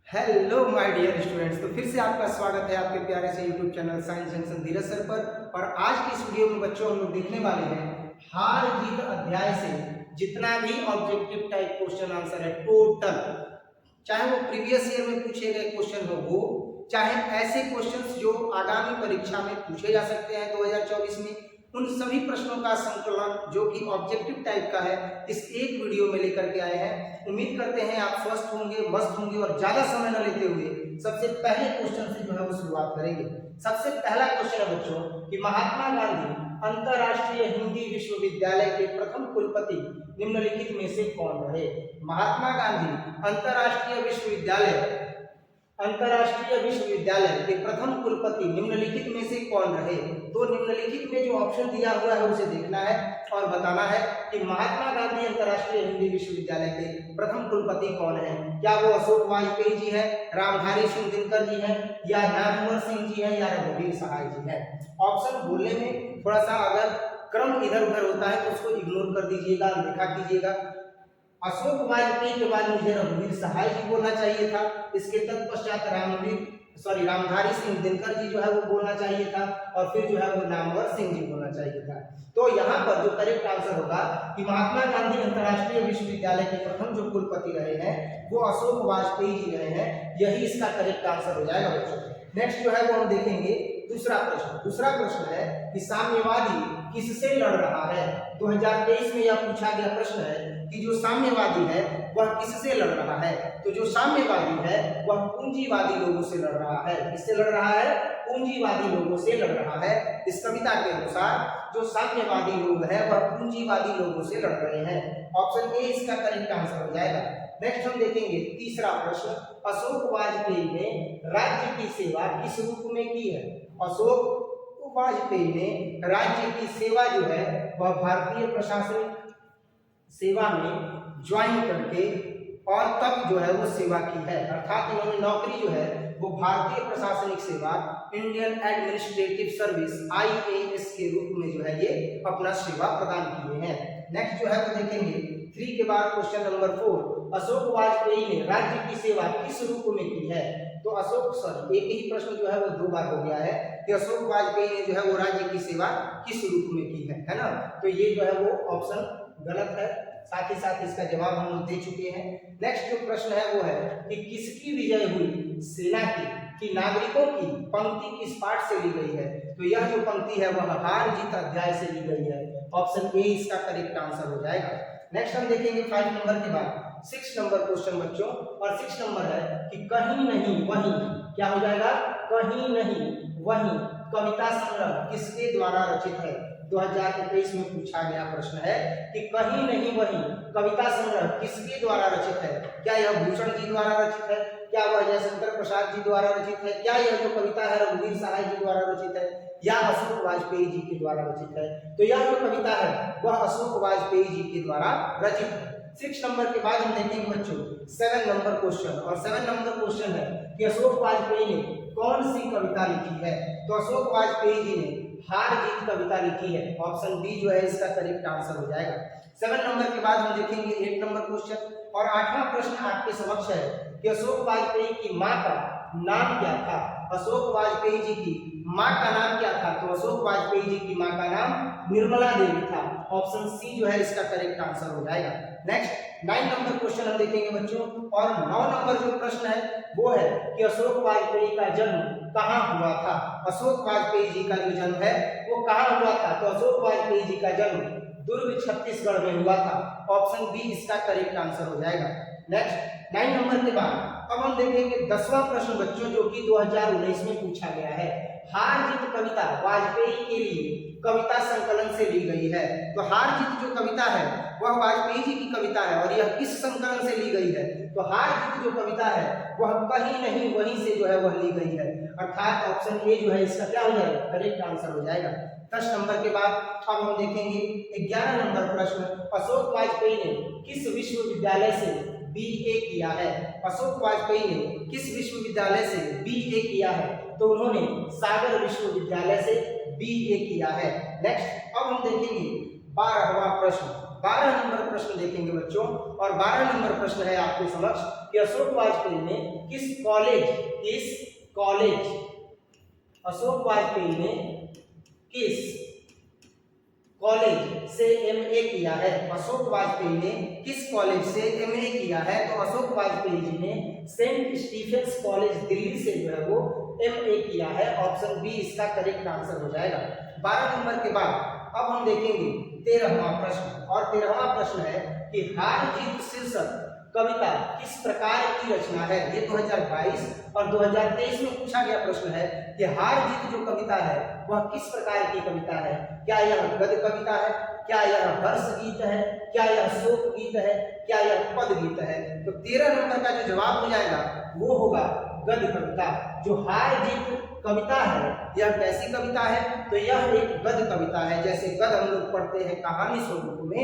Hello my dear students. तो फिर से आपका स्वागत है आपके प्यारे से यूट्यूब चैनल साइंस जंक्शन धीरज सर पर। और आज की इस वीडियो में बच्चों हम लोग देखने वाले हैं हार जीत अध्याय से जितना भी ऑब्जेक्टिव टाइप क्वेश्चन आंसर है टोटल, चाहे वो प्रीवियस ईयर में पूछे गए क्वेश्चन हो वो, चाहे ऐसे क्वेश्चंस जो आगामी परीक्षा में पूछे जा सकते हैं 2024 में, उन सभी प्रश्नों का संकलन जो कि ऑब्जेक्टिव टाइप का है इस एक वीडियो में लेकर के आए हैं। उम्मीद करते हैं आप स्वस्थ होंगे, मस्त होंगे और ज्यादा समय न लेते हुए सबसे पहले क्वेश्चन से जो है वो शुरुआत करेंगे। सबसे पहला क्वेश्चन है बच्चों कि महात्मा गांधी अंतरराष्ट्रीय हिंदी विश्वविद्यालय के प्रथम कुलपति निम्नलिखित में से कौन रहे। महात्मा गांधी अंतरराष्ट्रीय विश्वविद्यालय के प्रथम कुलपति निम्नलिखित में से कौन रहे। तो निम्नलिखित में जो ऑप्शन दिया हुआ है उसे देखना है और बताना है कि महात्मा गांधी अंतरराष्ट्रीय हिंदी विश्वविद्यालय के प्रथम कुलपति कौन है। क्या वो अशोक वाजपेयी जी है, रामधारी सिंह दिनकर जी है, या नामवर सिंह जी है, या रघुवीर सहाय जी है। ऑप्शन बोलने में थोड़ा सा अगर क्रम इधर उधर होता है तो उसको इग्नोर कर दीजिएगा, अनदेखा कीजिएगा। अशोक वाजपेयी के बाद मुझे रघुवीर सहाय जी बोलना चाहिए था। इसके तत्पश्चात रामधारी सिंह दिनकर जी जो है वो बोलना चाहिए था, और फिर जो है वो नामवर सिंह जी बोलना चाहिए था। तो यहाँ पर जो करेक्ट आंसर होगा कि महात्मा गांधी अंतरराष्ट्रीय विश्वविद्यालय के प्रथम जो कुलपति रहे हैं वो अशोक वाजपेयी जी रहे हैं। यही इसका करेक्ट आंसर हो जाएगा बच्चों। नेक्स्ट जो है वो हम देखेंगे दूसरा प्रश्न है कि साम्यवादी किससे लड़ रहा है। 2023 में यह पूछा गया प्रश्न है कि जो साम्यवादी है वह किससे लड़ रहा है। तो जो साम्यवादी है वह पूंजीवादी लोगों से लड़ रहा है। किससे लड़ रहा है? पूंजीवादी लोगों से लड़ रहा है। इस कविता के अनुसार जो साम्यवादी लोग हैं वह पूंजीवादी लोगों से लड़ रहे हैं। ऑप्शन ए इसका करेक्ट आंसर हो जाएगा। नेक्स्ट हम देखेंगे तीसरा प्रश्न, अशोक वाजपेयी ने राज्य की सेवा किस रूप में की है। अशोक वाजपेयी ने राज्य की सेवा जो है वह भारतीय प्रशासनिक सेवा में ज्वाइन करके और तब जो है वो सेवा की है। अर्थात इन्होंने नौकरी जो है वो भारतीय प्रशासनिक सेवा इंडियन एडमिनिस्ट्रेटिव सर्विस IAS के रूप में जो है ये अपना सेवा प्रदान किए हैं। नेक्स्ट जो है वो देखेंगे 3 के बाद क्वेश्चन नंबर 4, अशोक वाजपेयी ने राज्य की सेवा किस रूप में की है। तो एक ही प्रश्न जो है वो 2 बार हो गया है कि अशोक वाजपेयी ने जो है वो राज्य की सेवा किस रूप में की है ना। तो ये जो है वो ऑप्शन गलत है, साथ ही साथ इसका जवाब हम लोग दे चुके हैं। नेक्स्ट जो प्रश्न है वो है कि किसकी विजय हुई सेना की नागरिकों की पंक्ति किस पाठ से ली गई है। तो यह जो पंक्ति है वह हार जीत अध्याय से ली गई है। ऑप्शन ए इसका करेक्ट आंसर हो जाएगा। नेक्स्ट हम देखेंगे 5 नंबर के बाद 6 नंबर क्वेश्चन बच्चों, और 6 नंबर है कि कहीं नहीं वहीं, क्या हो जाएगा? कहीं नहीं वहीं कविता संग्रह किसके द्वारा रचित है। 2023 में पूछा गया प्रश्न है कि कहीं नहीं वहीं कविता संग्रह किसके द्वारा रचित है। क्या यह भूषण जी द्वारा रचित है, क्या वह जयशंकर प्रसाद जी द्वारा रचित है, क्या यह जो कविता है रघुवीर सहाय जी द्वारा रचित है, या अशोक वाजपेयी जी के द्वारा रचित है। तो यह जो कविता है वह अशोक वाजपेयी जी के द्वारा रचित है। 6 नंबर के बाद हम देखेंगे बच्चों 7 नंबर क्वेश्चन, और 7 नंबर क्वेश्चन है कि अशोक वाजपेयी ने कौन सी कविता लिखी है। तो अशोक वाजपेयी जी ने हार जीत कविता लिखी है। ऑप्शन बी जो है इसका करेक्ट आंसर हो जाएगा। 7 नंबर के बाद हम देखेंगे 8 नंबर क्वेश्चन, और 8वां प्रश्न आपके समक्ष है कि अशोक वाजपेयी की मां का नाम क्या था। अशोक वाजपेयी जी की मां का नाम क्या था। तो अशोक वाजपेयी जी की मां का नाम निर्मला देवी था। ऑप्शन सी जो है इसका करेक्ट आंसर हो जाएगा। नेक्स्ट 9 नंबर क्वेश्चन हम देखेंगे बच्चों, और 9 नंबर जो प्रश्न है वो है कि अशोक वाजपेयी का जन्म कहाँ हुआ था। अशोक वाजपेयी जी का जो जन्म है वो कहाँ हुआ था। तो अशोक वाजपेयी जी का जन्म दुर्ग छत्तीसगढ़ में हुआ था। ऑप्शन बी इसका करेक्ट आंसर हो जाएगा। नेक्स्ट 9 नंबर के बाद अब हम देखेंगे 10वां प्रश्न बच्चों, जो कि 2019 में पूछा गया है। हार जीत कविता वाजपेयी के लिए कविता संकलन से ली गई है। तो हार जीत जो कविता है वह वाजपेयी जी की कविता है, और यह किस संकलन से ली गई है। तो हार जीत जो कविता है वह कहीं नहीं वहीं से जो है वह ली गई है। अर्थात ऑप्शन ए जो है इसका क्या हो जाएगा? करेक्ट आंसर हो जाएगा। 10 नंबर के बाद अब हम देखेंगे 11 नंबर प्रश्न, अशोक वाजपेयी ने किस विश्वविद्यालय से BA किया है। अशोक वाजपेयी ने किस विश्वविद्यालय से BA किया है। तो उन्होंने सागर विश्वविद्यालय से BA किया है। नेक्स्ट अब हम देखेंगे 12वां प्रश्न, 12 नंबर प्रश्न देखेंगे बच्चों, और 12 नंबर प्रश्न है आपके समक्ष कि अशोक वाजपेयी ने किस अशोक वाजपेयी ने किस कॉलेज से एमए किया है। अशोक वाजपेयी ने किस कॉलेज से एमए किया है? तो अशोक वाजपेयी जी ने सेंट स्टीफेंस कॉलेज दिल्ली से जो है वो एमए किया है। ऑप्शन बी इसका करेक्ट आंसर हो जाएगा। 12 नंबर के बाद अब हम देखेंगे 13वां प्रश्न, और 13वां प्रश्न है कि हार जीत शीर्षक कविता किस प्रकार की रचना है। ये 2022 और 2023 में पूछा गया प्रश्न है कि हार जीत जो कविता है वह किस प्रकार की कविता है। क्या यह गद्य कविता है, क्या यह वर्ष गीत है, क्या यह शोक गीत है, क्या यह पद गीत है? तो 13 नंबर का जो जवाब हो जाएगा वो होगा गद्य कविता। जो हार जीत कविता है यह कैसी कविता है? तो यह एक गद्य कविता है। जैसे गद्य हम लोग पढ़ते हैं कहानी स्वरूप में,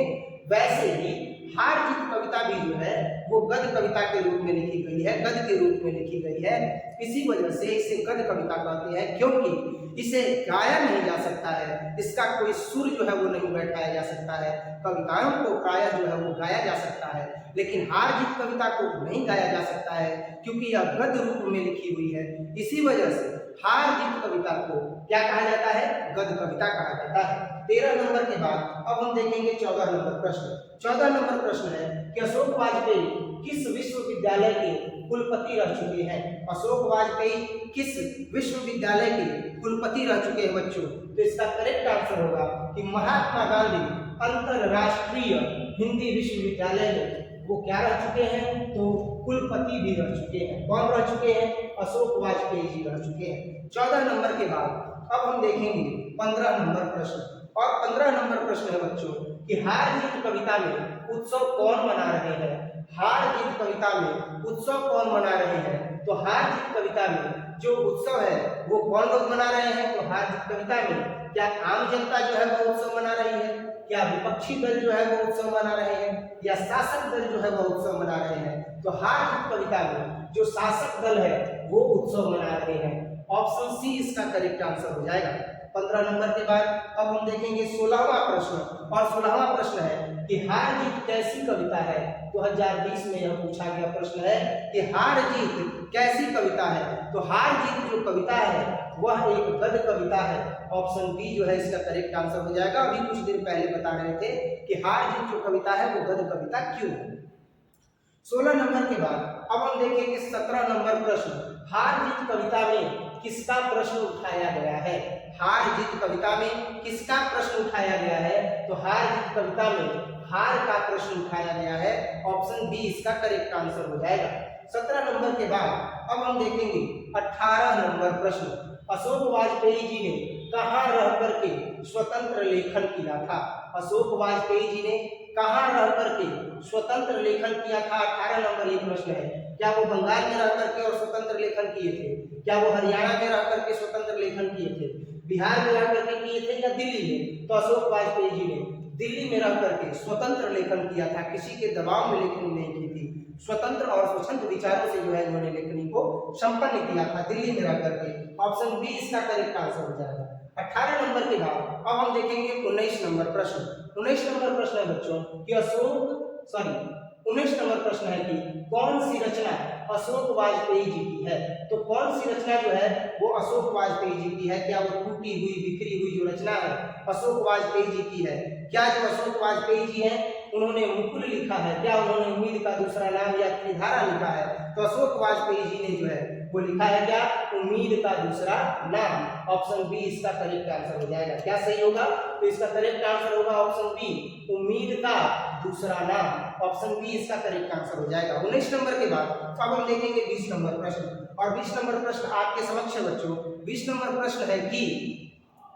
वैसे ही हार जीत कविता भी जो है वो गद्य कविता के रूप में लिखी गई है, गद्य के रूप में लिखी गई है। इसी वजह से इसे गद्य कविता कहते हैं, क्योंकि इसे गाया नहीं जा सकता है, इसका कोई सुर जो है वो नहीं बैठाया जा सकता है। कविताओं को प्रायः जो है वो गाया जा सकता है, लेकिन हार जीत कविता को नहीं गाया जा सकता है क्योंकि यह गद्य रूप में लिखी हुई है। इसी वजह से हार जीत कविता को क्या कहा जाता है? गद्य कविता कहा जाता है। 13 नंबर के बाद अब हम देखेंगे 14 नंबर प्रश्न। 14 नंबर प्रश्न है कि अशोक वाजपेयी किस विश्वविद्यालय के कुलपति रह चुके हैं। अशोक वाजपेयी किस विश्वविद्यालय के कुलपति रह चुके हैं बच्चों? तो इसका करेक्ट आंसर होगा कि महात्मा गांधी अंतरराष्ट्रीय हिंदी विश्वविद्यालय में वो क्या रह चुके हैं? तो कुलपति भी रह चुके हैं। कौन रह चुके हैं? अशोक वाजपेयी जी रह चुके हैं। 14 नंबर के बाद अब हम देखेंगे 15 नंबर प्रश्न, और 15 नंबर प्रश्न है बच्चों कि हार जीत कविता में उत्सव कौन मना रहे हैं। हार जीत कविता में उत्सव कौन मना रहे हैं? तो हार जीत कविता में जो उत्सव है वो कौन लोग मना रहे हैं? तो हार जीत कविता में क्या आम जनता जो है वो उत्सव मना रही है, क्या विपक्षी दल जो है वो उत्सव मना रहे हैं, या शासक दल जो है वो उत्सव मना रहे हैं? तो हार जीत कविता में जो शासक दल है वो उत्सव मना रहे हैं। ऑप्शन सी इसका करेक्ट आंसर हो जाएगा। 15 नंबर के बाद अब हम देखेंगे 16वां प्रश्न, और 16वां प्रश्न है कि हार जीत कैसी कविता है। 2020 में यह पूछा गया प्रश्न है कि हार जीत कैसी कविता है। तो हार जीत जो कविता है वह एक गद्य कविता है। ऑप्शन बी जो है इसका करेक्ट आंसर हो जाएगा। अभी कुछ देर पहले बता रहे थे कि हार जीत जो कविता है वो गद्य कविता क्यों है। 16 नंबर के बाद अब हम देखेंगे 17 नंबर प्रश्न। हार जीत कविता में किसका प्रश्न उठाया गया है। हार जीत कविता में किसका प्रश्न उठाया गया है? तो हार जीत कविता में हार का प्रश्न उठाया गया है। ऑप्शन बी इसका करेक्ट आंसर हो जाएगा। 17 नंबर के बाद अब हम देखेंगे 18 नंबर प्रश्न। अशोक वाजपेयी जी ने कहाँ रह करके स्वतंत्र लेखन किया था। अशोक वाजपेयी जी ने कहाँ रह करके स्वतंत्र लेखन किया था। 18 नंबर ये प्रश्न है। क्या वो बंगाल में रह करके और स्वतंत्र लेखन किए थे? क्या वो हरियाणा में रह करके स्वतंत्र लेखन किए थे? बिहार में रह करके किए थे या दिल्ली में? तो अशोक वाजपेयी जी ने दिल्ली में रह करके स्वतंत्र लेखन किया था, किसी के दबाव में लेखनी नहीं की थी। स्वतंत्र और स्वतंत्र विचारों से जो है इन्होंने लेखनी को संपन्न किया था दिल्ली में रह करके। ऑप्शन बी इसका करेक्ट आंसर हो जाएगा। 18 नंबर के बाद अब हम देखेंगे 19 नंबर प्रश्न। 19 नंबर प्रश्न है बच्चों कि 19 नंबर प्रश्न है कि कौन सी रचना अशोक वाजपेयी जी की है। तो कौन सी रचना जो है वो अशोक वाजपेयी जी की है। क्या वो टूटी हुई बिखरी हुई जो रचना है अशोक वाजपेयी जी की है? क्या जो अशोक वाजपेयी जी हैं उन्होंने मुकुल लिखा है? क्या उन्होंने उम्मीद का दूसरा नाम या त्रिधारा लिखा है? तो अशोक वाजपेयी जी ने जो है वो लिखा है क्या? उम्मीद का दूसरा नाम। ऑप्शन बी इसका करेक्ट आंसर हो जाएगा। क्या सही होगा? तो इसका करेक्ट आंसर होगा ऑप्शन बी, उम्मीद का दूसरा नाम। ऑप्शन बी इसका करेक्ट आंसर हो जाएगा। 19 नंबर के बाद अब हम देखेंगे 20 नंबर प्रश्न, और 20 नंबर प्रश्न आपके समक्ष है बच्चों। 20 नंबर प्रश्न है कि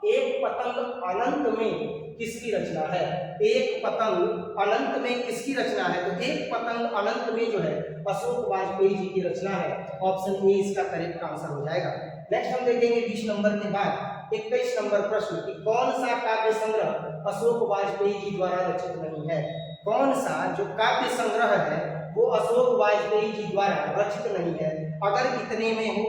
एक पतंग अनंत में किसकी रचना है। एक पतंग अनंत में किसकी रचना है? तो एक पतंग अनंत में जो है अशोक वाजपेयी जी की रचना है। ऑप्शन ए इसका करेक्ट आंसर हो जाएगा। नेक्स्ट हम देखेंगे 20 नंबर के बाद 21 नंबर प्रश्न कि कौन सा काव्य संग्रह अशोक वाजपेयी जी द्वारा रचित नहीं है। कौन सा जो काव्य संग्रह है वो अशोक वाजपेयी जी द्वारा रचित नहीं है। अगर इतने में हो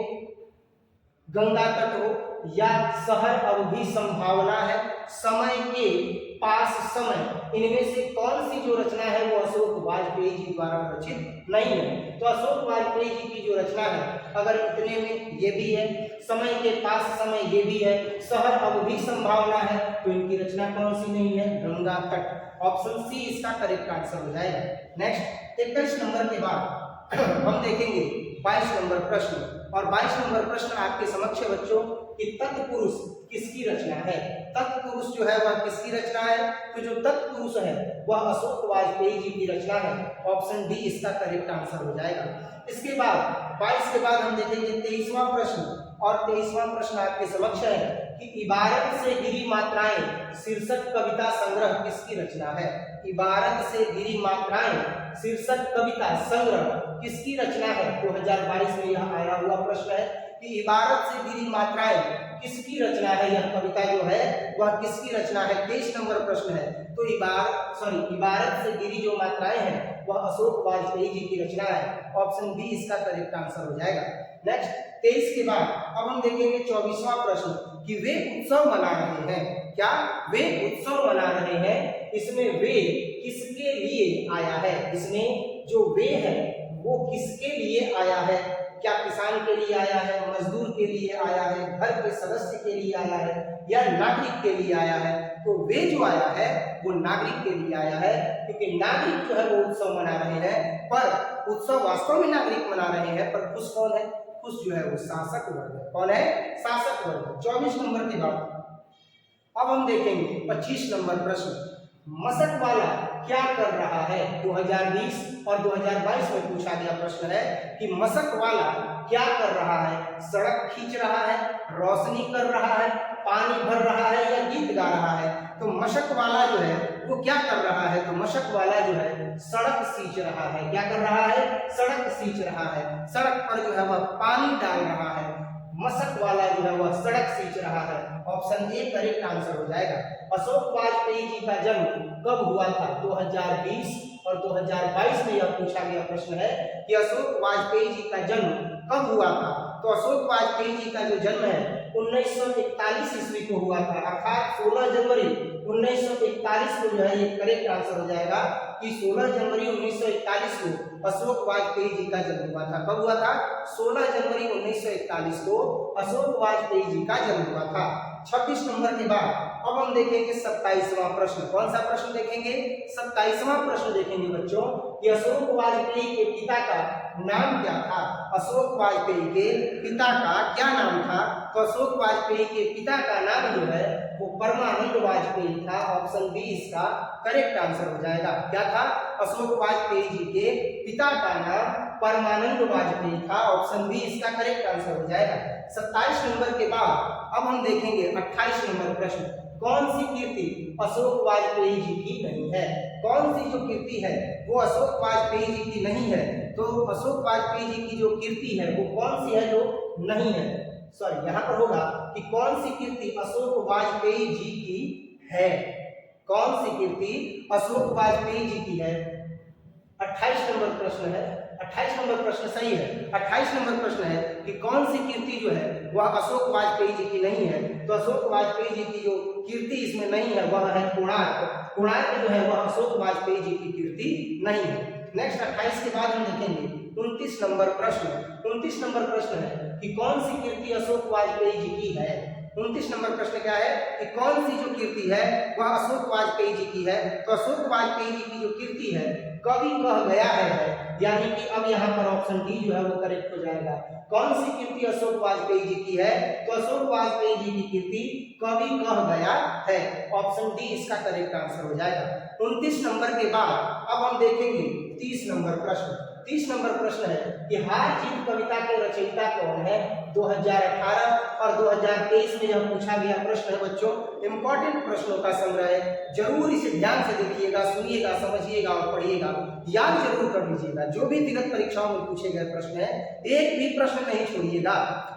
गंगा तट हो, या शहर अवधि संभावना है, समय के पास समय, इनमें से कौन सी जो रचना है वो अशोक वाजपेयी जी द्वारा रचित नहीं है? तो अशोक वाजपेयी जी की जो रचना है, अगर इतने में ये भी है, समय के पास समय ये भी है, शहर अवधि संभावना है, तो इनकी रचना कौन सी नहीं है? गंगा तट। ऑप्शन सी इसका करेक्ट आंसर हो जाएगा। नेक्स्ट 21 नंबर के बाद हम देखेंगे 22 नंबर प्रश्न, और 22 नंबर प्रश्न आपके समक्ष है बच्चों कि तत्पुरुष किसकी रचना है? तत्पुरुष जो है वह किसकी रचना है? तो जो तत्पुरुष है वह अशोक वाजपेयी जी की रचना है। ऑप्शन डी इसका करेक्ट आंसर हो जाएगा। इसके बाद 22 के बाद हम देखेंगे 23वां प्रश्न, और 23वां प्रश्न आपके समक्ष है कि इबारत से गिरी मात्राएं शीर्षक कविता संग्रह किसकी रचना है? इबारत से गिरी मात्राएं शीर्षक कविता संग्रह किसकी रचना है? 2022 में यह आया हुआ प्रश्न है कि इबारत से गिरी मात्राएं किसकी रचना है? यह कविता जो है वह किसकी रचना है? 23 नंबर प्रश्न है। तो इबारत से गिरी जो मात्राएं हैं वह अशोक वाजपेयी जी की रचना है। ऑप्शन बी इसका करेक्ट आंसर हो जाएगा। नेक्स्ट 23 के बाद अब हम देखेंगे 24वां प्रश्न कि वे उत्सव मना रहे हैं। क्या वे उत्सव मना रहे हैं? इसमें वे किसके लिए आया है? इसमें जो वे है वो किसके लिए आया है? क्या किसान के लिए आया है, मजदूर के लिए आया है, घर के सदस्य के लिए आया है, या नागरिक के लिए आया है? तो वे जो आया है वो नागरिक के लिए आया है, क्योंकि नागरिक जो है वो उत्सव मना रहे हैं, पर उत्सव वास्तव में नागरिक मना रहे हैं, पर खुश कौन है? खुश जो है वो शासक वर्ग है। कौन है? शासक वर्ग। 24 नंबर के बाद अब हम देखेंगे 25 नंबर प्रश्न, मशक वाला क्या कर रहा है? 2020 और 2022 में पूछा गया प्रश्न है कि मशक वाला क्या कर रहा है? सड़क खींच रहा है, रोशनी कर रहा है, पानी भर रहा है, या गीत गा रहा है? तो मशक वाला जो है वो क्या कर रहा है? तो मशक वाला जो है सड़क सींच रहा है। क्या कर रहा है? सड़क सींच रहा है। सड़क पर जो है वह पानी डाल रहा है। मशक वाला जो है वह सड़क सींच रहा है। ऑप्शन ए करेक्ट आंसर हो जाएगा। अशोक वाजपेयी जी का जन्म कब हुआ था? 2020 और 2022 में यह पूछा गया प्रश्न है कि अशोक वाजपेयी जी का जन्म कब हुआ था? तो अशोक वाजपेयी जी का जो जन्म है 1941 ईस्वी को हुआ था, अर्थात 16 जनवरी 1941 को जो है ये करेक्ट आंसर हो जाएगा कि 16 जनवरी 1941 को अशोक वाजपेयी जी का जन्म हुआ था। कब हुआ था? 16 जनवरी 1941 को अशोक वाजपेयी जी का जन्म हुआ था। 26 नंबर के बाद अब हम देखेंगे 27वां प्रश्न। कौन सा प्रश्न देखेंगे? 27वां प्रश्न देखेंगे बच्चों कि अशोक वाजपेयी के पिता का नाम क्या था? अशोक वाजपेयी के पिता का क्या नाम था? तो अशोक वाजपेयी के पिता का नाम जो है वो परमानंद वाजपेयी था। ऑप्शन बी इसका करेक्ट आंसर हो जाएगा। क्या था? अशोक वाजपेयी जी के पिता का नाम परमानंद वाजपेयी था। ऑप्शन बी इसका करेक्ट आंसर हो जाएगा। 27 नंबर के बाद अब हम देखेंगे 28 नंबर प्रश्न, कौन सी कीर्ति अशोक वाजपेयी जी की नहीं है? कौन सी जो कीर्ति है वो अशोक वाजपेयी जी की नहीं है? तो अशोक वाजपेयी जी की जो कीर्ति है वो कौन सी है जो नहीं है? सॉरी, यहाँ पर होगा कि कौन सी कीर्ति अशोक वाजपेयी जी की है? कौन सी कीर्ति अशोक वाजपेयी जी की है? 28 नंबर प्रश्न है। 28 नंबर प्रश्न सही है। 28 नंबर प्रश्न है कि कौन सी कीर्ति जो है वह अशोक वाजपेयी जी की नहीं है? तो अशोक वाजपेयी जी की जो कीर्ति इसमें नहीं है वह है कोणार्क। कोणार्क जो है वह अशोक वाजपेयी जी की कीर्ति नहीं है। नेक्स्ट 28 के बाद हम देखेंगे 29 नंबर प्रश्न। 29 नंबर प्रश्न है कि कौन सी कीर्ति अशोक वाजपेयी जी की है? 29 नंबर प्रश्न क्या है कि कौन सी जो कीर्ति है वह अशोक वाजपेयी जी की है? तो अशोक वाजपेयी जी की जो कीर्ति है कवि कह गया है, यानी कि अब यहाँ पर ऑप्शन डी जो है वो करेक्ट हो जाएगा। कौन सी कीर्ति अशोक वाजपेयी जी की है? तो अशोक वाजपेयी जी की कीर्ति कवि कह गया है। ऑप्शन डी इसका करेक्ट आंसर हो जाएगा। 29 नंबर के बाद अब हम देखेंगे 30 नंबर प्रश्न। 30 नंबर प्रश्न है कि हार जीत कविता के रचयिता कौन है? 2018 और 2023 में यह पूछा गया प्रश्न है बच्चों। इंपॉर्टेंट प्रश्नों का संग्रह है, जरूर इसे ध्यान से देखिएगा, सुनिएगा, समझिएगा और पढ़िएगा, याद जरूर कर लीजिएगा। जो भी विगत परीक्षाओं में पूछे गए प्रश्न है एक भी प्रश्न नहीं छोड़िएगा।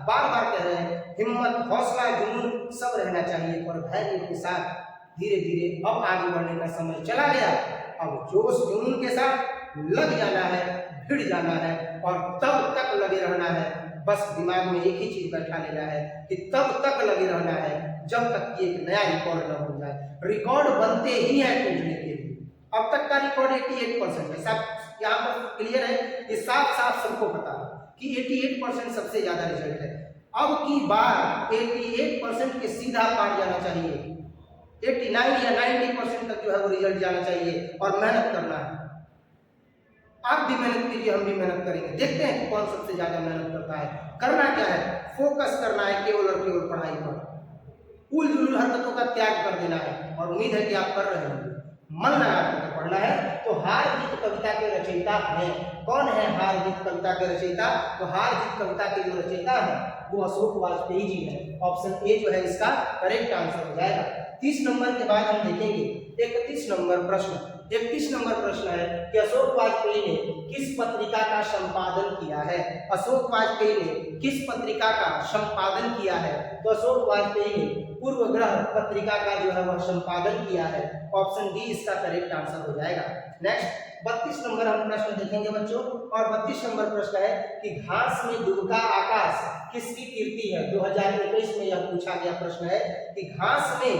बार बार कह रहे हैं, हिम्मत, हौसला, जुनून सब रहना चाहिए और धैर्य के साथ धीरे धीरे अब आगे बढ़ने का समय चला गया। अब जोश जुनून के साथ लग जाना है, भिड़ जाना है और तब तक लगे रहना है बस दिमाग में एक ही चीज बैठा लेना है कि तब तक लगे रहना है जब तक कि एक नया रिकॉर्ड न बन जाए। रिकॉर्ड बनते ही है टूटने के लिए। अब तक का रिकॉर्ड 88% है। सब यहाँ पर क्लियर है, ये साफ साफ सबको पता है कि 88% सबसे ज्यादा रिजल्ट है। अब की बार 88% के सीधा पार जाना चाहिए, 89 या 90% तक जो है वो रिजल्ट जाना चाहिए और मेहनत करना है। आप भी मेहनत कीजिए, हम भी मेहनत करेंगे, देखते हैं कि कौन सबसे ज्यादा मेहनत करता है। करना क्या है, फोकस करना है केवल और केवल पढ़ाई पर, उल जुलूल हरकतों का त्याग कर देना है और उम्मीद है कि आप कर रहे होंगे। मन लगा करके पढ़ना है। तो हार जीत कविता के रचयिता हैं। कौन है हार जीत कविता के रचयिता? तो हार जीत कविता के जो रचयिता है वो अशोक वाजपेयी जी हैं। ऑप्शन ए जो है इसका करेक्ट आंसर हो जाएगा। 30 नंबर के बाद हम देखेंगे 31 नंबर प्रश्न। 31 नंबर प्रश्न है कि अशोक वाजपेयी ने किस पत्रिका का संपादन किया है? अशोक वाजपेयी ने किस पत्रिका का संपादन किया है? तो अशोक वाजपेयी ने पूर्व ग्रह पत्रिका का जो है वह संपादन किया है। ऑप्शन डी इसका करेक्ट आंसर हो जाएगा। नेक्स्ट 32 नंबर हम प्रश्न देखेंगे बच्चों, और 32 नंबर प्रश्न है कि घास में डूबता आकाश किसकी कीर्ति है? 2021 में यह पूछा गया प्रश्न है कि घास में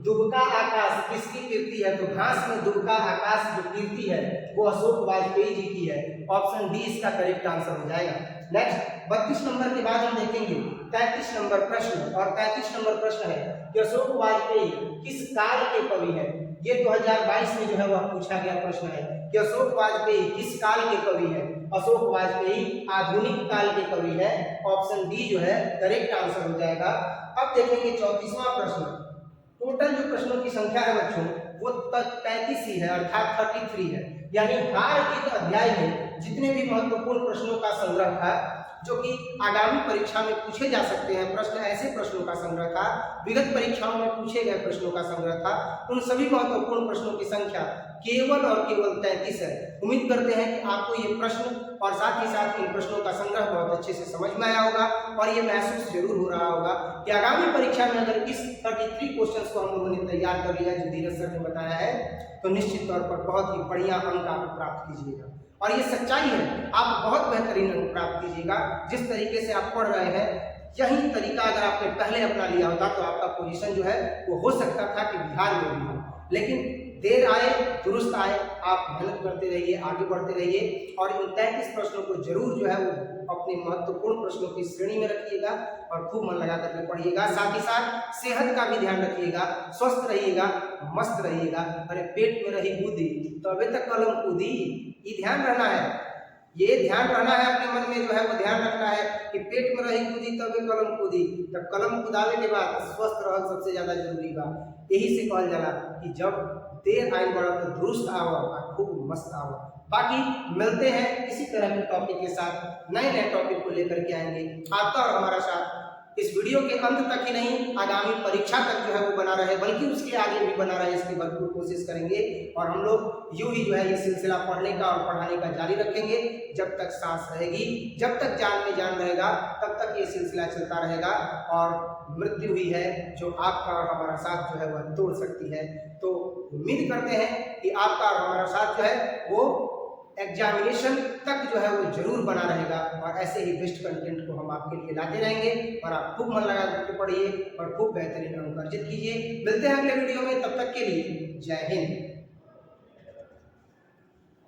दुबका आकाश किसकी कीर्ति है? तो घास में दुबका आकाश जो कीर्ति है वो अशोक वाजपेयी जी की है। ऑप्शन डी इसका करेक्ट आंसर हो जाएगा। नेक्स्ट 32 नंबर के बाद हम देखेंगे 33 नंबर प्रश्न, और 33 नंबर प्रश्न है कि अशोक वाजपेयी किस काल के कवि है? ये 2022 में जो है वह पूछा गया प्रश्न है कि अशोक वाजपेयी किस काल के कवि है? अशोक वाजपेयी आधुनिक काल के कवि है। ऑप्शन डी जो है करेक्ट आंसर हो जाएगा। अब देखेंगे 34वां प्रश्न। टोटल जो प्रश्नों की संख्या है बच्चों वो 33 ही है, अर्थात 33 है। यानी हार जीत अध्याय में जितने भी महत्वपूर्ण प्रश्नों का संग्रह था जो कि आगामी परीक्षा में पूछे जा सकते हैं प्रश्न, ऐसे प्रश्नों का संग्रह था, विगत परीक्षाओं में पूछे गए प्रश्नों का संग्रह था, उन सभी महत्वपूर्ण प्रश्नों की संख्या केवल और केवल 33 है। उम्मीद करते हैं कि आपको ये प्रश्न और साथ ही साथ इन प्रश्नों का संग्रह बहुत अच्छे से समझ में आया होगा और ये महसूस जरूर हो रहा होगा कि आगामी परीक्षा में अगर इस 33 क्वेश्चंस को हम लोगों ने तैयार कर लिया जो धीरज सर ने बताया है तो निश्चित तौर पर बहुत ही बढ़िया अंक आप प्राप्त कीजिएगा। और ये सच्चाई है, आप बहुत बेहतरीन अंक प्राप्त कीजिएगा। जिस तरीके से आप पढ़ रहे हैं यही तरीका अगर आपने पहले अपना लिया होता तो आपका पोजीशन जो है वो हो सकता था कि बिहार में भी हो, लेकिन देर आए दुरुस्त आए। आप मेहनत करते रहिए, आगे बढ़ते रहिए और इन 33 प्रश्नों को जरूर जो है वो अपने महत्वपूर्ण प्रश्नों की श्रेणी में रखिएगा और खूब मन लगा करके पढ़िएगा। साथ ही साथ सेहत का भी ध्यान रखिएगा, स्वस्थ रहिएगा, मस्त रहिएगा। अरे पेट में रही बूंदी तो अभी तक कलम कूदी, ये ध्यान रहना है, ये ध्यान रहना है अपने मन में जो है वो ध्यान रखना है कि पेट में रही कूदी तबे कलम कूदी। जब कलम कुदावे के बाद स्वस्थ रहना सबसे ज्यादा जरूरी बा। यही से कहल जाला कि जब देर आइल बड़ा तो दुरुस्त आओ और खूब मस्त आओ। बाकी मिलते हैं इसी तरह के टॉपिक के साथ, नए नए टॉपिक को लेकर के आएंगे। आपका और हमारा साथ इस वीडियो के अंत तक ही नहीं, आगामी परीक्षा तक जो है वो बना रहे, बल्कि उसके आगे भी बना रहे, इसकी भरपूर कोशिश करेंगे। और हम लोग यूं ही जो है ये सिलसिला पढ़ने का और पढ़ाने का जारी रखेंगे जब तक सांस रहेगी, जब तक जान में जान रहेगा तब तक ये सिलसिला चलता रहेगा। और मृत्यु ही है जो आपका और हमारा साथ जो है वह तोड़ सकती है। तो उम्मीद करते हैं कि आपका और हमारा साथ जो है वो एग्जामिनेशन तक जो है वो जरूर बना रहेगा और ऐसे ही बेस्ट कंटेंट को हम आपके लिए लाते रहेंगे और आप खूब मन लगा करके पढ़िए और खूब बेहतरीन अंक अर्जित कीजिए। मिलते हैं अगले वीडियो में, तब तक के लिए जय हिंद।